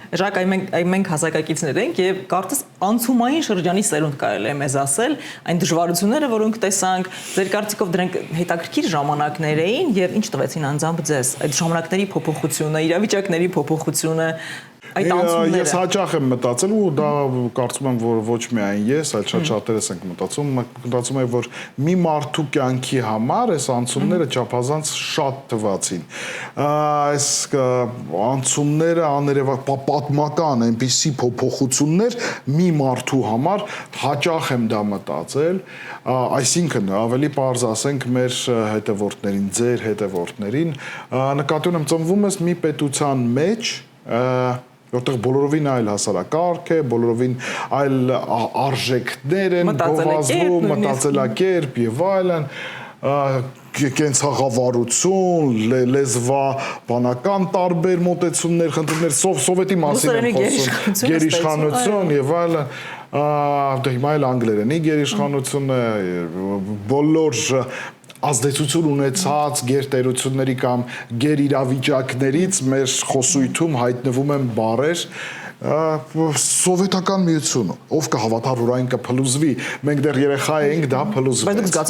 Ժակ մենք հասակակիցներ ենք եւ կարծես անցումային շրջանի սերունդ կարելի է մեզ ասել, այն դժվարությունները, որոնք տեսանք, ձեր կարծիքով դրանք հետաքրքիր ժամանակներ էին եւ ինչ տվեցին անձամբ ձեզ, այդ ժամանակների փոփոխությունը, իրավիճակների փոփոխությունը, այդ անցումները։ Ես հաճախ եմ մտածել ու դա կարծում եմ, որ ոչ միայն ես, այլ շատ-շատերս ենք մտածում եմ, որ մի մարդու կյանքի համար այս անցումները չափազանց շատ թվացին։ Այս անցումները պատմական այնպիսի փոփոխություններ մի մարդու համար հաճախ եմ դա մտածել, այսինքն ավելի պարզ ասենք մեր հետևորդներին, ձեր հետևորդներին, նկատի ունեմ ծնվում ես մի պետության մեջ, որտեղ բոլորովին այլ հասարակարգ է, բոլորովին այլ արժեքներ են գովազդում, մտածելակերպ եւ այլն, կենցաղավարություն, լեզվաբանական տարբեր մոտեցումներ, խնդիրներ, սովետի մասին եմ խոսում, գերիշխանություն եւ այլն, հիմա էլ անգլերենի գերիշխանությունը, բոլոր ազդեցություն ունեցած գերտերությունների կամ գերիրավիճակներից մեր խոսույթում հայտնվում են բառեր սովետական միությունը, ով կհավատար, որ այն կփլուզվի, մենք դեռ երեխա ենք, դա փլուզվեց։